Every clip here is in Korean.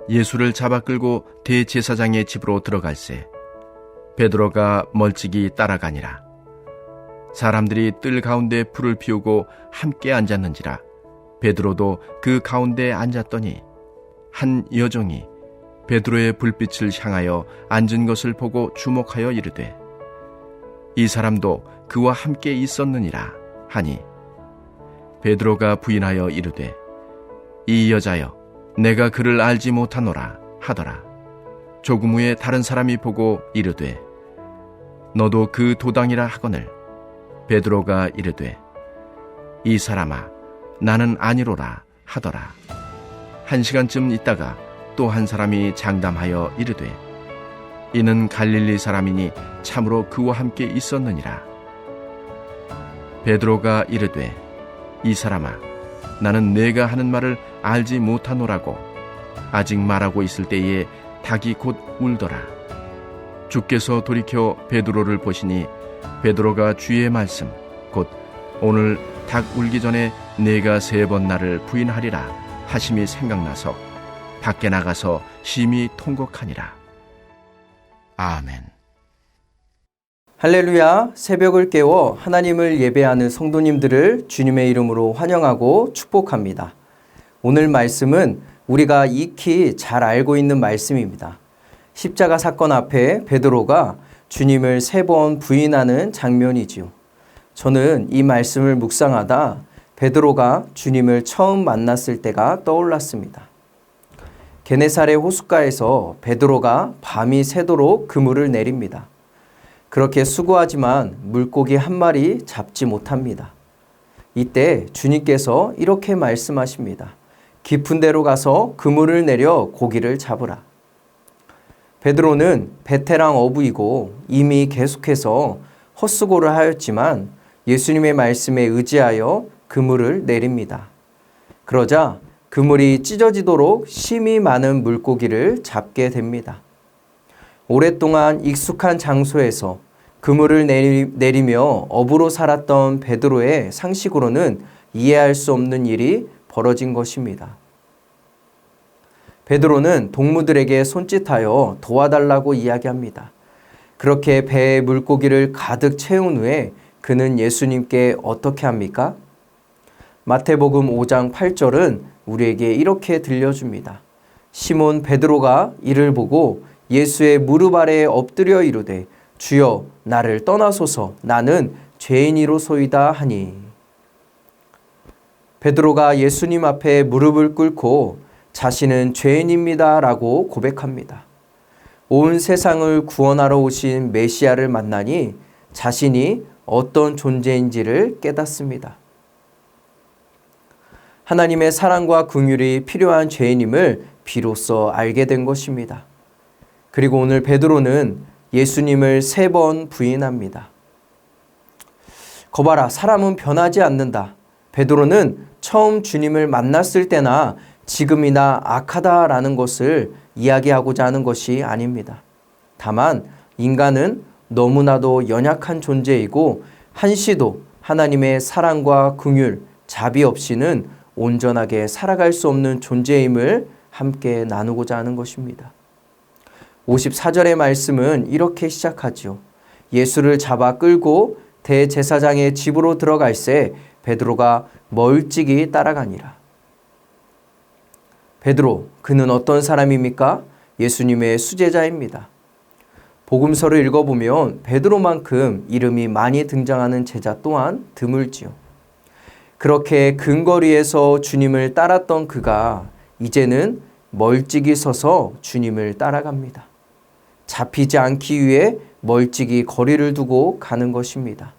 예수를 잡아 끌고 대제사장의 집으로 들어갈새 베드로가 멀찍이 따라가니라. 사람들이 뜰 가운데 불을 피우고 함께 앉았는지라 베드로도 그 가운데 앉았더니 한 여종이 베드로의 불빛을 향하여 앉은 것을 보고 주목하여 이르되 이 사람도 그와 함께 있었느니라 하니 베드로가 부인하여 이르되 이 여자여 내가 그를 알지 못하노라 하더라. 조금 후에 다른 사람이 보고 이르되 너도 그 도당이라 하거늘 베드로가 이르되 이 사람아 나는 아니로라 하더라. 1시간쯤 있다가 또 한 사람이 장담하여 이르되 이는 갈릴리 사람이니 참으로 그와 함께 있었느니라. 베드로가 이르되 이 사람아 나는 내가 하는 말을 알지 못하노라고 아직 말하고 있을 때에 닭이 곧 울더라. 주께서 돌이켜 베드로를 보시니 베드로가 주의 말씀 곧 오늘 닭 울기 전에 내가 3번 나를 부인하리라 하심이 생각나서 밖에 나가서 심히 통곡하니라. 아멘. 할렐루야. 새벽을 깨워 하나님을 예배하는 성도님들을 주님의 이름으로 환영하고 축복합니다. 오늘 말씀은 우리가 익히 잘 알고 있는 말씀입니다. 십자가 사건 앞에 베드로가 주님을 3번 부인하는 장면이지요. 저는 이 말씀을 묵상하다 베드로가 주님을 처음 만났을 때가 떠올랐습니다. 게네사렛 호숫가에서 베드로가 밤이 새도록 그물을 내립니다. 그렇게 수고하지만 물고기 한 마리 잡지 못합니다. 이때 주님께서 이렇게 말씀하십니다. 깊은 데로 가서 그물을 내려 고기를 잡으라. 베드로는 베테랑 어부이고 이미 계속해서 헛수고를 하였지만 예수님의 말씀에 의지하여 그물을 내립니다. 그러자 그물이 찢어지도록 심히 많은 물고기를 잡게 됩니다. 오랫동안 익숙한 장소에서 그물을 내리며 어부로 살았던 베드로의 상식으로는 이해할 수 없는 일이 벌어진 것입니다. 베드로는 동무들에게 손짓하여 도와달라고 이야기합니다. 그렇게 배에 물고기를 가득 채운 후에 그는 예수님께 어떻게 합니까? 마태복음 5장 8절은 우리에게 이렇게 들려줍니다. 시몬 베드로가 이를 보고 예수의 무릎 아래에 엎드려 이르되 주여 나를 떠나소서 나는 죄인이로소이다 하니. 베드로가 예수님 앞에 무릎을 꿇고 자신은 죄인입니다 라고 고백합니다. 온 세상을 구원하러 오신 메시아를 만나니 자신이 어떤 존재인지를 깨닫습니다. 하나님의 사랑과 긍휼이 필요한 죄인임을 비로소 알게 된 것입니다. 그리고 오늘 베드로는 예수님을 3번 부인합니다. 거봐라, 사람은 변하지 않는다. 베드로는 처음 주님을 만났을 때나 지금이나 악하다라는 것을 이야기하고자 하는 것이 아닙니다. 다만 인간은 너무나도 연약한 존재이고 한시도 하나님의 사랑과 긍휼, 자비 없이는 온전하게 살아갈 수 없는 존재임을 함께 나누고자 하는 것입니다. 54절의 말씀은 이렇게 시작하죠. 예수를 잡아 끌고 대제사장의 집으로 들어갈새 베드로가 멀찍이 따라가니라. 베드로, 그는 어떤 사람입니까? 예수님의 수제자입니다. 복음서를 읽어보면 베드로만큼 이름이 많이 등장하는 제자 또한 드물지요. 그렇게 근거리에서 주님을 따랐던 그가 이제는 멀찍이 서서 주님을 따라갑니다. 잡히지 않기 위해 멀찍이 거리를 두고 가는 것입니다.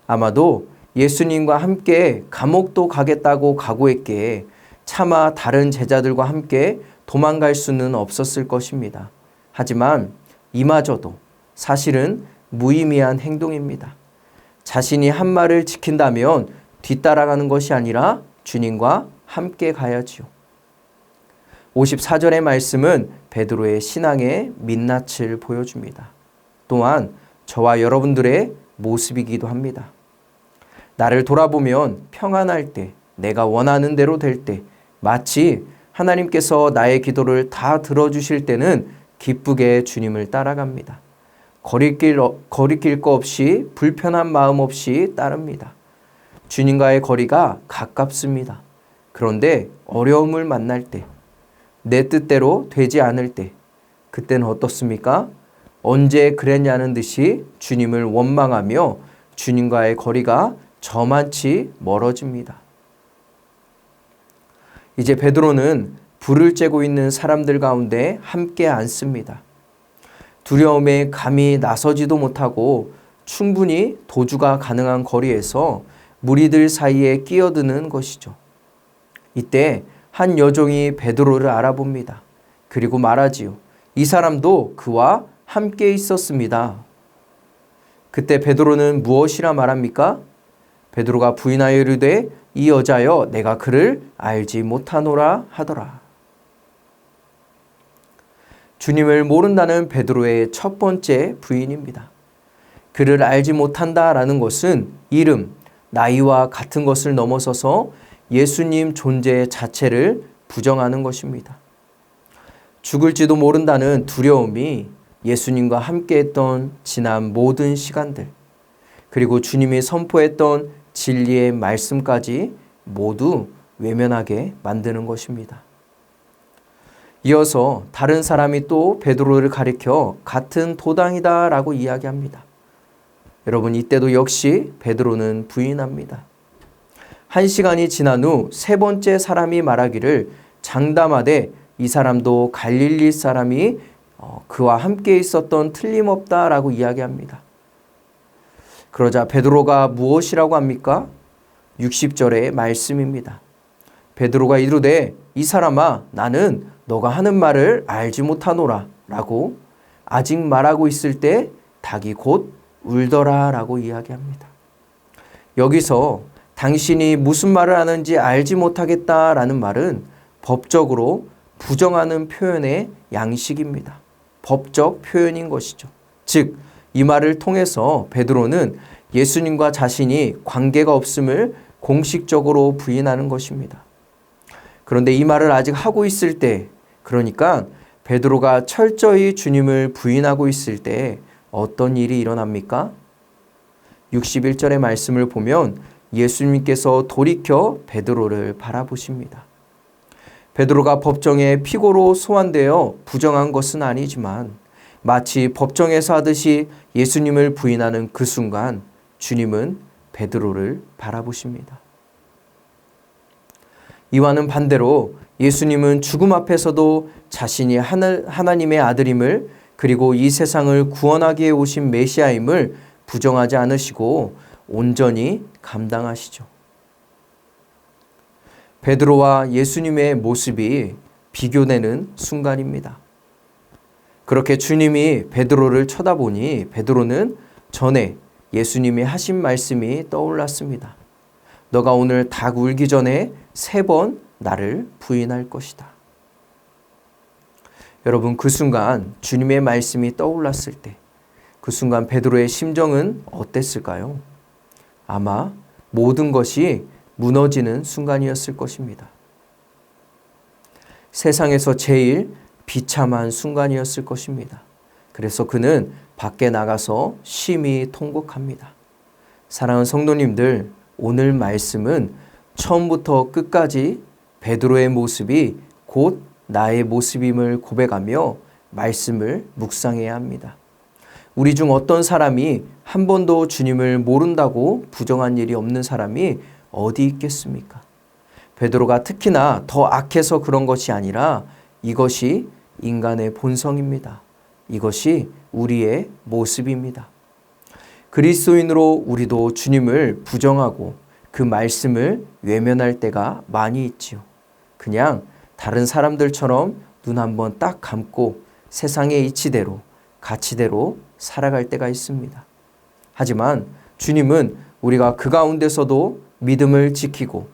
아마도 예수님과 함께 감옥도 가겠다고 각오했기에 차마 다른 제자들과 함께 도망갈 수는 없었을 것입니다. 하지만 이마저도 사실은 무의미한 행동입니다. 자신이 한 말을 지킨다면 뒤따라가는 것이 아니라 주님과 함께 가야지요. 54절의 말씀은 베드로의 신앙의 민낯을 보여줍니다. 또한 저와 여러분들의 모습이기도 합니다. 나를 돌아보면 평안할 때, 내가 원하는 대로 될 때, 마치 하나님께서 나의 기도를 다 들어주실 때는 기쁘게 주님을 따라갑니다. 거리낄 거 없이 불편한 마음 없이 따릅니다. 주님과의 거리가 가깝습니다. 그런데 어려움을 만날 때, 내 뜻대로 되지 않을 때, 그때는 어떻습니까? 언제 그랬냐는 듯이 주님을 원망하며 주님과의 거리가 저만치 멀어집니다. 이제 베드로는 불을 쬐고 있는 사람들 가운데 함께 앉습니다. 두려움에 감히 나서지도 못하고 충분히 도주가 가능한 거리에서 무리들 사이에 끼어드는 것이죠. 이때 한 여종이 베드로를 알아봅니다. 그리고 말하지요. 이 사람도 그와 함께 있었습니다. 그때 베드로는 무엇이라 말합니까? 베드로가 부인하여 이르되 이 여자여 내가 그를 알지 못하노라 하더라. 주님을 모른다는 베드로의 첫 번째 부인입니다. 그를 알지 못한다라는 것은 이름, 나이와 같은 것을 넘어서서 예수님 존재 자체를 부정하는 것입니다. 죽을지도 모른다는 두려움이 예수님과 함께했던 지난 모든 시간들, 그리고 주님이 선포했던 진리의 말씀까지 모두 외면하게 만드는 것입니다. 이어서 다른 사람이 또 베드로를 가리켜 같은 도당이다 라고 이야기합니다. 여러분, 이때도 역시 베드로는 부인합니다. 1시간이 지난 후 세 번째 사람이 말하기를 장담하되 이 사람도 갈릴리 사람이 그와 함께 있었던 틀림없다 라고 이야기합니다. 그러자 베드로가 무엇이라고 합니까? 60절의 말씀입니다. 베드로가 이르되 이 사람아 나는 너가 하는 말을 알지 못하노라 라고 아직 말하고 있을 때 닭이 곧 울더라 라고 이야기합니다. 여기서 당신이 무슨 말을 하는지 알지 못하겠다라는 말은 법적으로 부정하는 표현의 양식입니다. 법적 표현인 것이죠. 즉, 이 말을 통해서 베드로는 예수님과 자신이 관계가 없음을 공식적으로 부인하는 것입니다. 그런데 이 말을 아직 하고 있을 때, 그러니까 베드로가 철저히 주님을 부인하고 있을 때 어떤 일이 일어납니까? 61절의 말씀을 보면 예수님께서 돌이켜 베드로를 바라보십니다. 베드로가 법정에 피고로 소환되어 부정한 것은 아니지만 마치 법정에서 하듯이 예수님을 부인하는 그 순간 주님은 베드로를 바라보십니다. 이와는 반대로 예수님은 죽음 앞에서도 자신이 하나님의 아들임을, 그리고 이 세상을 구원하기 위해 오신 메시아임을 부정하지 않으시고 온전히 감당하시죠. 베드로와 예수님의 모습이 비교되는 순간입니다. 그렇게 주님이 베드로를 쳐다보니 베드로는 전에 예수님이 하신 말씀이 떠올랐습니다. 너가 오늘 닭 울기 전에 3번 나를 부인할 것이다. 여러분, 그 순간 주님의 말씀이 떠올랐을 때 그 순간 베드로의 심정은 어땠을까요? 아마 모든 것이 무너지는 순간이었을 것입니다. 세상에서 제일 비참한 순간이었을 것입니다. 그래서 그는 밖에 나가서 심히 통곡합니다. 사랑하는 성도님들, 오늘 말씀은 처음부터 끝까지 베드로의 모습이 곧 나의 모습임을 고백하며 말씀을 묵상해야 합니다. 우리 중 어떤 사람이 한 번도 주님을 모른다고 부정한 일이 없는 사람이 어디 있겠습니까? 베드로가 특히나 더 악해서 그런 것이 아니라 이것이 인간의 본성입니다. 이것이 우리의 모습입니다. 그리스도인으로 우리도 주님을 부정하고 그 말씀을 외면할 때가 많이 있지요. 그냥 다른 사람들처럼 눈 한번 딱 감고 세상의 이치대로, 가치대로 살아갈 때가 있습니다. 하지만 주님은 우리가 그 가운데서도 믿음을 지키고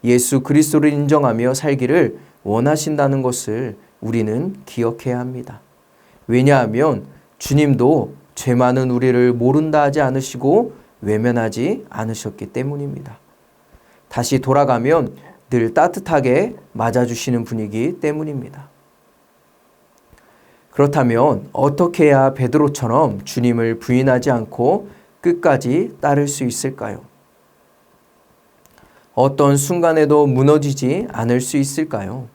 예수 그리스도를 인정하며 살기를 원하신다는 것을 우리는 기억해야 합니다. 왜냐하면 주님도 죄 많은 우리를 모른다 하지 않으시고 외면하지 않으셨기 때문입니다. 다시 돌아가면 늘 따뜻하게 맞아주시는 분이기 때문입니다. 그렇다면 어떻게 해야 베드로처럼 주님을 부인하지 않고 끝까지 따를 수 있을까요? 어떤 순간에도 무너지지 않을 수 있을까요?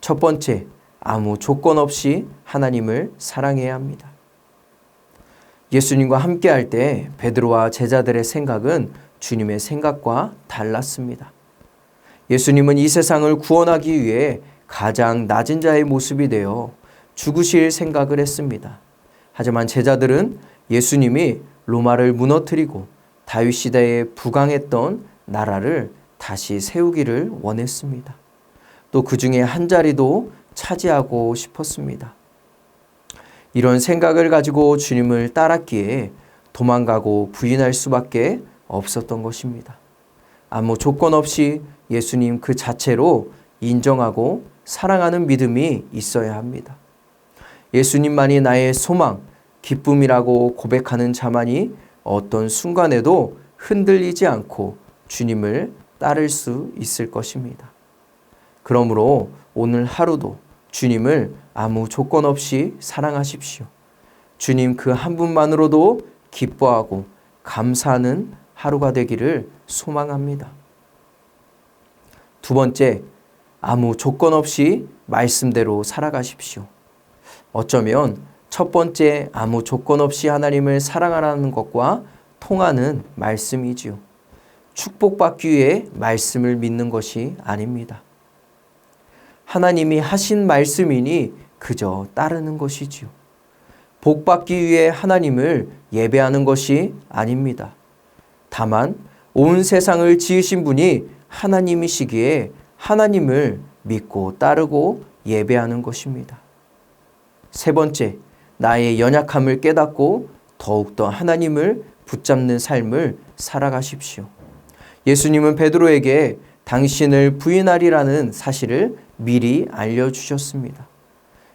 첫 번째, 아무 조건 없이 하나님을 사랑해야 합니다. 예수님과 함께할 때 베드로와 제자들의 생각은 주님의 생각과 달랐습니다. 예수님은 이 세상을 구원하기 위해 가장 낮은 자의 모습이 되어 죽으실 생각을 했습니다. 하지만 제자들은 예수님이 로마를 무너뜨리고 다윗 시대에 부강했던 나라를 다시 세우기를 원했습니다. 또 그 중에 한 자리도 차지하고 싶었습니다. 이런 생각을 가지고 주님을 따랐기에 도망가고 부인할 수밖에 없었던 것입니다. 아무 조건 없이 예수님 그 자체로 인정하고 사랑하는 믿음이 있어야 합니다. 예수님만이 나의 소망, 기쁨이라고 고백하는 자만이 어떤 순간에도 흔들리지 않고 주님을 따를 수 있을 것입니다. 그러므로 오늘 하루도 주님을 아무 조건 없이 사랑하십시오. 주님 그 한 분만으로도 기뻐하고 감사하는 하루가 되기를 소망합니다. 두 번째, 아무 조건 없이 말씀대로 살아가십시오. 어쩌면 첫 번째 아무 조건 없이 하나님을 사랑하라는 것과 통하는 말씀이지요. 축복받기 위해 말씀을 믿는 것이 아닙니다. 하나님이 하신 말씀이니 그저 따르는 것이지요. 복받기 위해 하나님을 예배하는 것이 아닙니다. 다만 온 세상을 지으신 분이 하나님이시기에 하나님을 믿고 따르고 예배하는 것입니다. 세 번째, 나의 연약함을 깨닫고 더욱더 하나님을 붙잡는 삶을 살아가십시오. 예수님은 베드로에게 당신을 부인하리라는 사실을 미리 알려주셨습니다.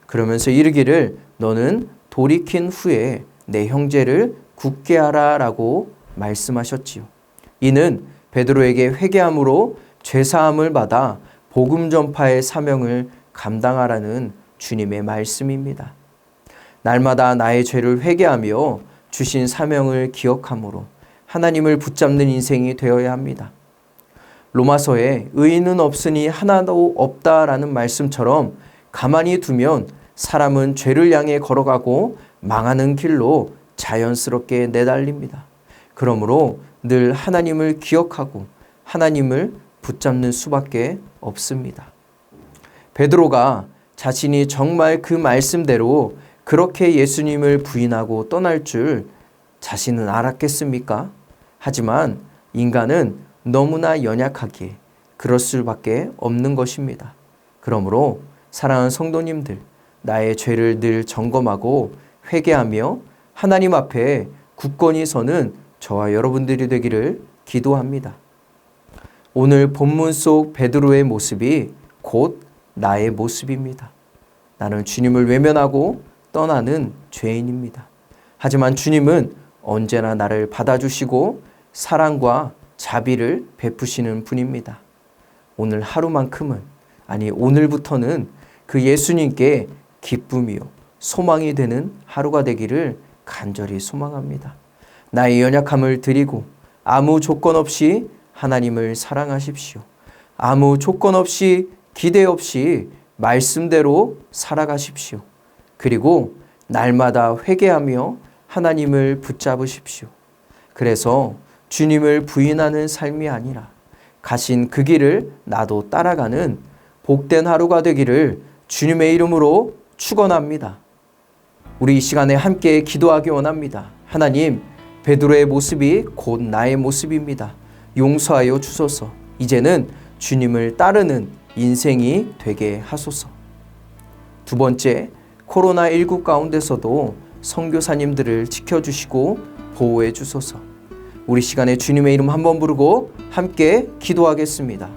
그러면서 이르기를 너는 돌이킨 후에 내 형제를 굳게 하라 라고 말씀하셨지요. 이는 베드로에게 회개함으로 죄사함을 받아 복음 전파의 사명을 감당하라는 주님의 말씀입니다. 날마다 나의 죄를 회개하며 주신 사명을 기억함으로 하나님을 붙잡는 인생이 되어야 합니다. 로마서에 의인은 없으니 하나도 없다라는 말씀처럼 가만히 두면 사람은 죄를 향해 걸어가고 망하는 길로 자연스럽게 내달립니다. 그러므로 늘 하나님을 기억하고 하나님을 붙잡는 수밖에 없습니다. 베드로가 자신이 정말 그 말씀대로 그렇게 예수님을 부인하고 떠날 줄 자신은 알았겠습니까? 하지만 인간은 너무나 연약하기에 그럴 수밖에 없는 것입니다. 그러므로 사랑하는 성도님들, 나의 죄를 늘 점검하고 회개하며 하나님 앞에 굳건히 서는 저와 여러분들이 되기를 기도합니다. 오늘 본문 속 베드로의 모습이 곧 나의 모습입니다. 나는 주님을 외면하고 떠나는 죄인입니다. 하지만 주님은 언제나 나를 받아주시고 사랑과 자비를 베푸시는 분입니다. 오늘 하루만큼은, 아니 오늘부터는 그 예수님께 기쁨이요 소망이 되는 하루가 되기를 간절히 소망합니다. 나의 연약함을 드리고 아무 조건 없이 하나님을 사랑하십시오. 아무 조건 없이 기대 없이 말씀대로 살아가십시오. 그리고 날마다 회개하며 하나님을 붙잡으십시오. 그래서 주님을 부인하는 삶이 아니라 가신 그 길을 나도 따라가는 복된 하루가 되기를 주님의 이름으로 축원합니다. 우리 이 시간에 함께 기도하기 원합니다. 하나님, 베드로의 모습이 곧 나의 모습입니다. 용서하여 주소서. 이제는 주님을 따르는 인생이 되게 하소서. 두 번째, 코로나19 가운데서도 선교사님들을 지켜주시고 보호해 주소서. 우리 시간에 주님의 이름 한번 부르고 함께 기도하겠습니다.